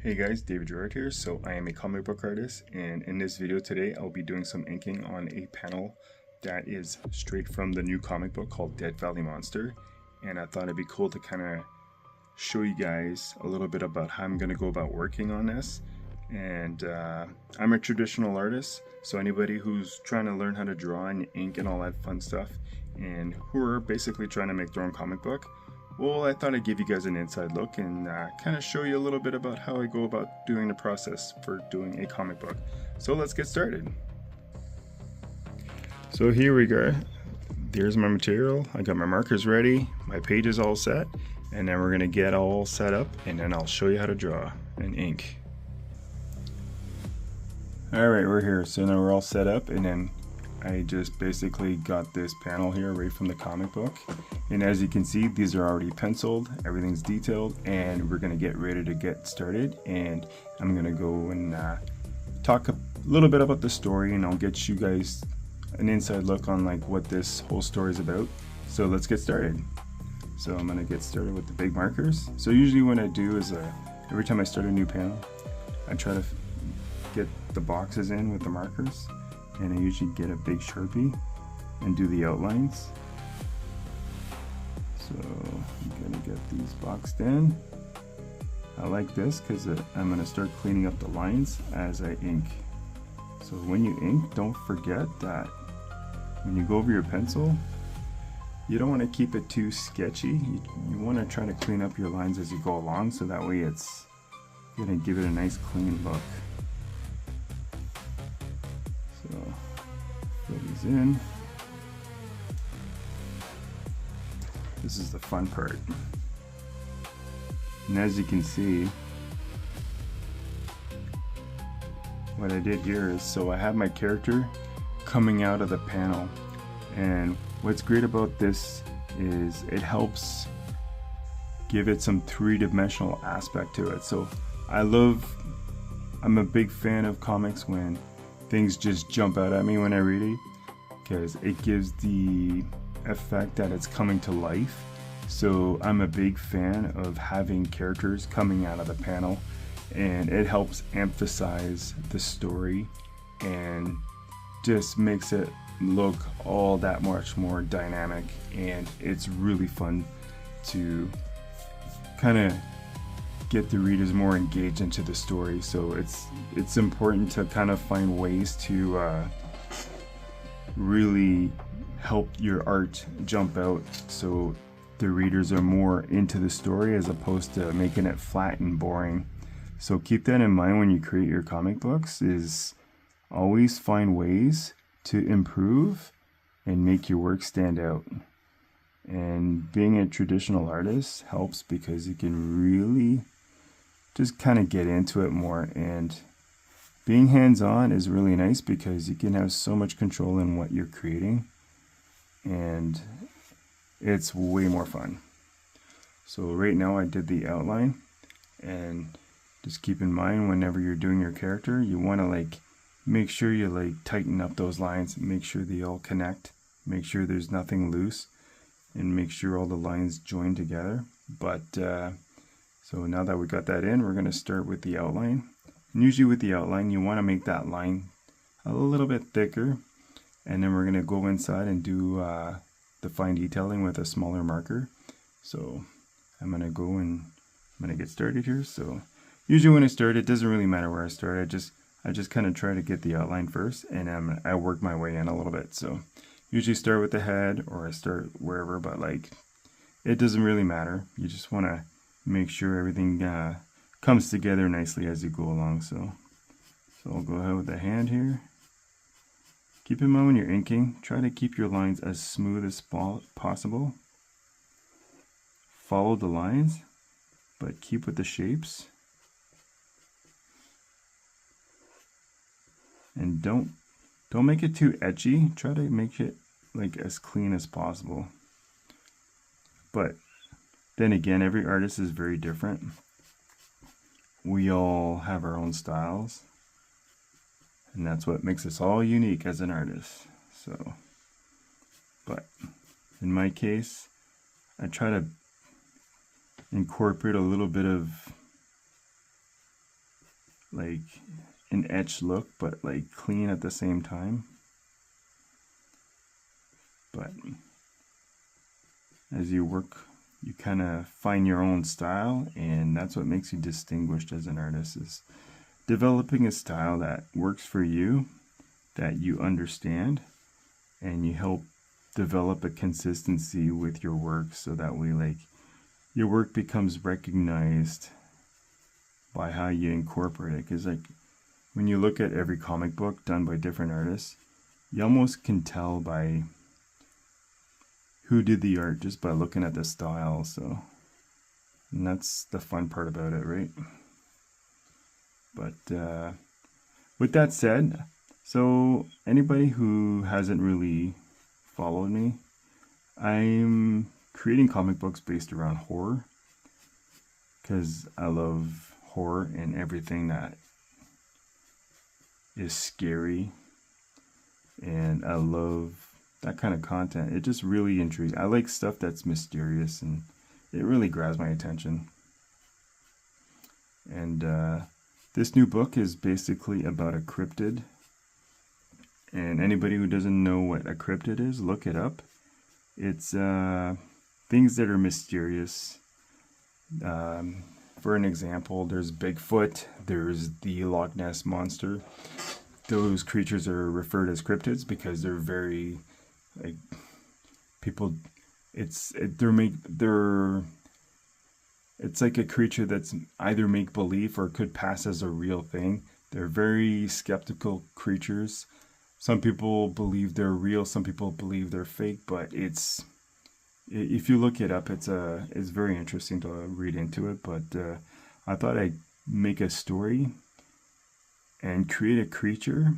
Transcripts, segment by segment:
Hey guys, David Gerard here. So I am a comic book artist, and in this video today I'll be doing some inking on a panel that is straight from the new comic book called Dead Valley Monster. And I thought it'd be cool to kind of show you guys a little bit about how I'm going to go about working on this. And I'm a traditional artist, so anybody who's trying to learn how to draw and ink and all that fun stuff, and who are basically trying to make their own comic book, well, I thought I'd give you guys an inside look and kind of show you a little bit about how I go about doing the process for doing a comic book. So let's get started. So here we go. There's my material. I got my markers ready, my page is all set, and then we're gonna get all set up, and then I'll show you how to draw and ink. Alright, we're here. So now we're all set up, and then I just basically got this panel here right from the comic book, and as you can see, these are already penciled, everything's detailed, and we're gonna get ready to get started. And I'm gonna go and talk a little bit about the story, and I'll get you guys an inside look on like what this whole story is about. So let's get started. So I'm gonna get started with the big markers. So usually what I do is every time I start a new panel, I try to get the boxes in with the markers, and I usually get a big Sharpie and do the outlines. So I'm gonna get these boxed in. I like this because I'm gonna start cleaning up the lines as I ink. So when you ink, don't forget that when you go over your pencil, you don't want to keep it too sketchy. You want to try to clean up your lines as you go along, so that way it's gonna give it a nice clean look. So fill these in. This is the fun part. And as you can see, what I did here is, so I have my character coming out of the panel, and what's great about this is it helps give it some three-dimensional aspect to it. So I'm a big fan of comics when things just jump out at me when I read it, because it gives the effect that it's coming to life. So I'm a big fan of having characters coming out of the panel, and it helps emphasize the story and just makes it look all that much more dynamic, and it's really fun to kind of get the readers more engaged into the story. So it's important to kind of find ways to really help your art jump out, so the readers are more into the story as opposed to making it flat and boring. So keep that in mind when you create your comic books, is always find ways to improve and make your work stand out. And being a traditional artist helps because you can really just kind of get into it more, and being hands-on is really nice because you can have so much control in what you're creating, and it's way more fun. So right now I did the outline, and just keep in mind whenever you're doing your character, you want to like make sure you like tighten up those lines, make sure they all connect, make sure there's nothing loose, and make sure all the lines join together. But so now that we got that in, we're going to start with the outline. And usually with the outline, you want to make that line a little bit thicker, and then we're going to go inside and do the fine detailing with a smaller marker. So I'm going to go and I'm going to get started here. So usually when I start, it doesn't really matter where I start. I just kind of try to get the outline first, and I work my way in a little bit. So usually start with the head, or I start wherever, but like it doesn't really matter. You just want to make sure everything comes together nicely as you go along. So I'll go ahead with the hand here. Keep in mind when you're inking, try to keep your lines as smooth as possible. Follow the lines, but keep with the shapes. And don't make it too etchy. Try to make it like as clean as possible. But then again, every artist is very different. We all have our own styles, and that's what makes us all unique as an artist. So, but in my case, I try to incorporate a little bit of like an etched look, but like clean at the same time. But as you work, you kind of find your own style, and that's what makes you distinguished as an artist, is developing a style that works for you, that you understand, and you help develop a consistency with your work, so that way like your work becomes recognized by how you incorporate it. Because like when you look at every comic book done by different artists, you almost can tell by who did the art just by looking at the style. So, and that's the fun part about it, right? But with that said, so anybody who hasn't really followed me, I'm creating comic books based around horror, because I love horror and everything that is scary, and I love that kind of content. It just really intrigues. I like stuff that's mysterious, and it really grabs my attention. And this new book is basically about a cryptid. And anybody who doesn't know what a cryptid is, look it up. It's things that are mysterious. For an example, there's Bigfoot, there's the Loch Ness Monster. Those creatures are referred as cryptids because they're very, like, people, it's like a creature that's either make believe or could pass as a real thing. They're very skeptical creatures. Some people believe they're real, some people believe they're fake, but if you look it up, it's very interesting to read into it. But I thought I'd make a story and create a creature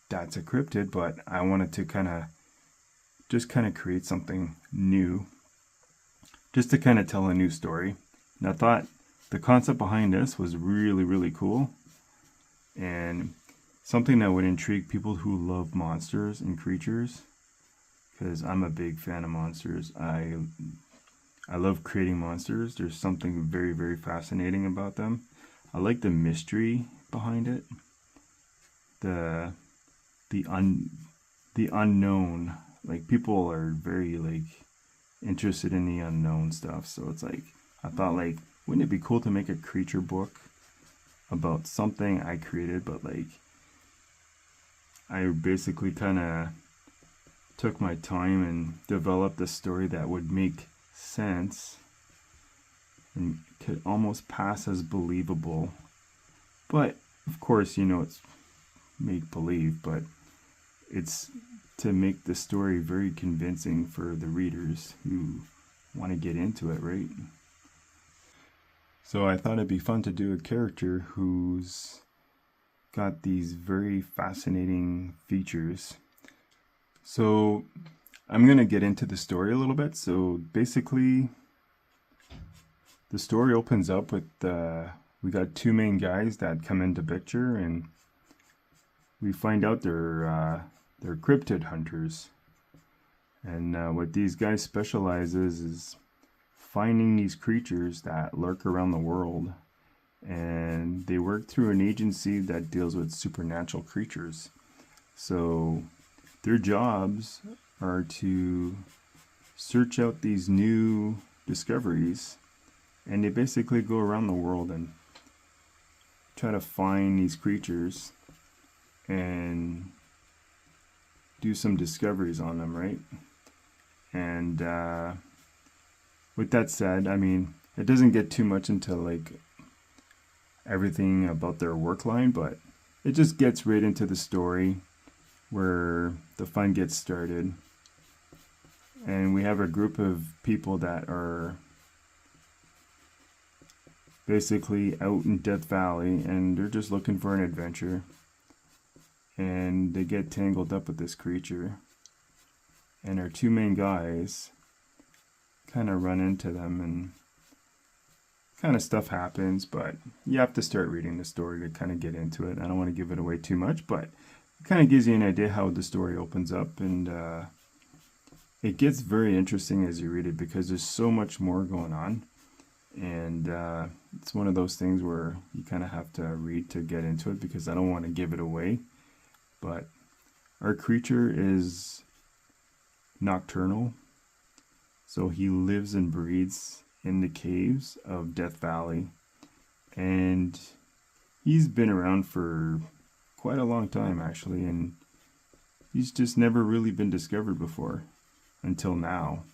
that's a cryptid, but I wanted to kind of create something new, just to kind of tell a new story. And I thought the concept behind this was really, really cool, and something that would intrigue people who love monsters and creatures, because I'm a big fan of monsters. I love creating monsters. There's something very, very fascinating about them. I like the mystery behind it, the unknown. Like, people are very like interested in the unknown stuff. So it's like, I thought, like, wouldn't it be cool to make a creature book about something I created, but like I basically kind of took my time and developed a story that would make sense and could almost pass as believable. But of course, it's make believe, but it's to make the story very convincing for the readers who want to get into it, right? So I thought it'd be fun to do a character who's got these very fascinating features. So I'm going to get into the story a little bit. So basically, the story opens up with we got two main guys that come into picture, and we find out they're cryptid hunters. And what these guys specializes is finding these creatures that lurk around the world, and they work through an agency that deals with supernatural creatures. So their jobs are to search out these new discoveries, and they basically go around the world and try to find these creatures and do some discoveries on them, right? And with that said, I mean, it doesn't get too much into like everything about their work line, but it just gets right into the story where the fun gets started. And we have a group of people that are basically out in Death Valley, and they're just looking for an adventure. And they get tangled up with this creature. And our two main guys kind of run into them, and kind of stuff happens, but you have to start reading the story to kind of get into it. I don't want to give it away too much, but it kind of gives you an idea how the story opens up, and it gets very interesting as you read it because there's so much more going on. And it's one of those things where you kind of have to read to get into it, because I don't want to give it away. But our creature is nocturnal, so he lives and breathes in the caves of Death Valley, and he's been around for quite a long time actually, and he's just never really been discovered before until now.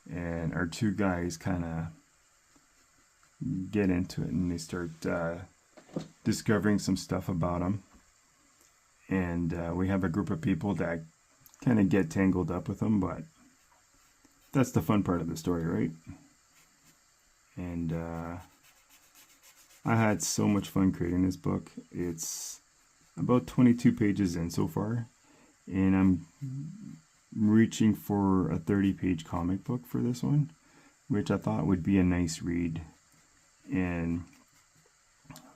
And our two guys kind of get into it, and they start discovering some stuff about him. And we have a group of people that kind of get tangled up with him, but that's the fun part of the story, right? And I had so much fun creating this book. It's about 22 pages in so far, and I'm reaching for a 30-page comic book for this one, which I thought would be a nice read. And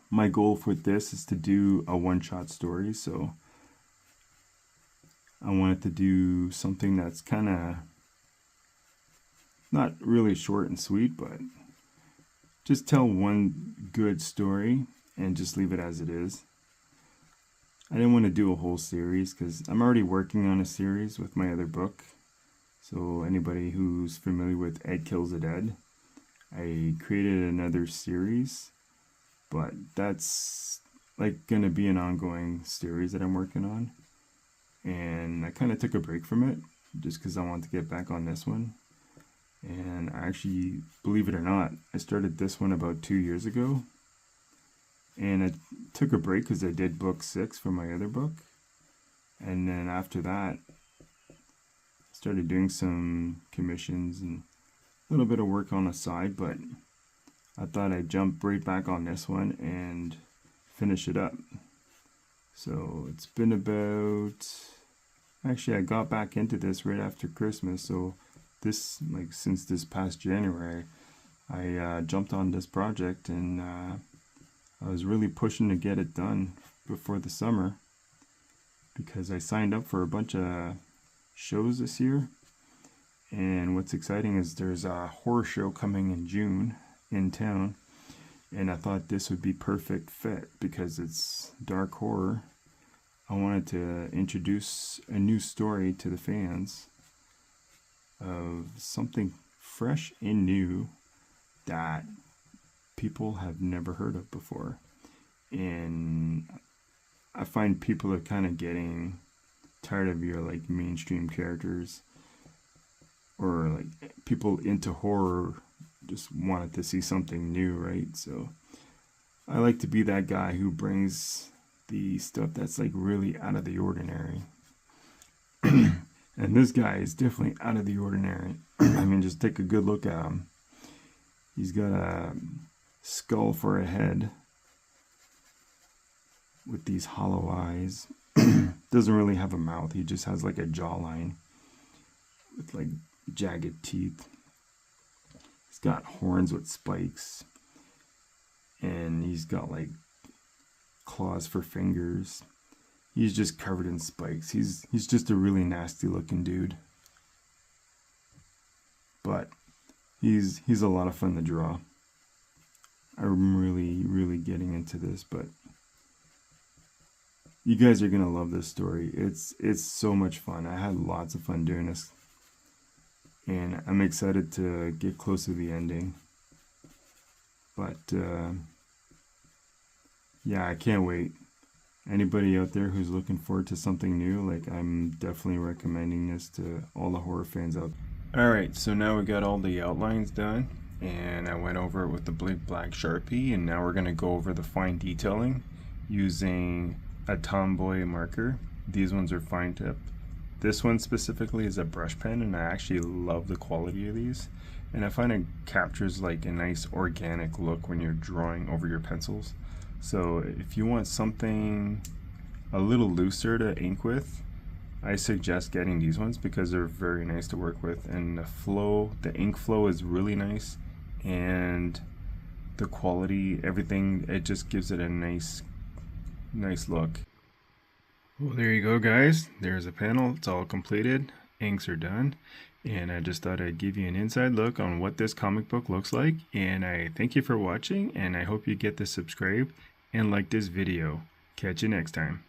my goal with this is to do a one-shot story, so I wanted to do something that's kind of not really short and sweet, but just tell one good story and just leave it as it is. I didn't want to do a whole series because I'm already working on a series with my other book. So anybody who's familiar with Ed Kills the Dead, I created another series, but that's like going to be an ongoing series that I'm working on. And I kind of took a break from it just because I wanted to get back on this one. And I actually, believe it or not, I started this one about 2 years ago. And I took a break because I did book 6 for my other book. And then after that, I started doing some commissions and a little bit of work on the side. But I thought I'd jump right back on this one and finish it up. So it's been about... Actually, I got back into this right after Christmas. So this, like, since this past January, I jumped on this project, and I was really pushing to get it done before the summer because I signed up for a bunch of shows this year. And what's exciting is there's a horror show coming in June in town, and I thought this would be perfect fit because it's dark horror. I wanted to introduce a new story to the fans of something fresh and new that people have never heard of before. And I find people are kind of getting tired of your like mainstream characters, or like people into horror just wanted to see something new, right? So I like to be that guy who brings the stuff that's like really out of the ordinary. And this guy is definitely out of the ordinary. I mean, just take a good look at him. He's got a skull for a head with these hollow eyes. Doesn't really have a mouth. He just has like a jawline with like jagged teeth. He's got horns with spikes. And he's got like claws for fingers. He's just covered in spikes. He's just a really nasty looking dude. But he's a lot of fun to draw. I'm really getting into this, but you guys are gonna love this story. It's so much fun. I had lots of fun doing this, and I'm excited to get close to the ending. But yeah, I can't wait. Anybody out there who's looking forward to something new, like, I'm definitely recommending this to all the horror fans out there. Alright, so now we got all the outlines done, and I went over it with the big black Sharpie, and now we're going to go over the fine detailing using a Tomboy marker. These ones are fine tip. This one specifically is a brush pen, and I actually love the quality of these. And I find it captures like a nice organic look when you're drawing over your pencils. So if you want something a little looser to ink with, I suggest getting these ones because they're very nice to work with, and the ink flow is really nice, and the quality, everything, it just gives it a nice look. Well, there you go, guys. There's a panel. It's all completed. Inks are done. And I just thought I'd give you an inside look on what this comic book looks like. And I thank you for watching, and I hope you get to subscribe and like this video. Catch you next time.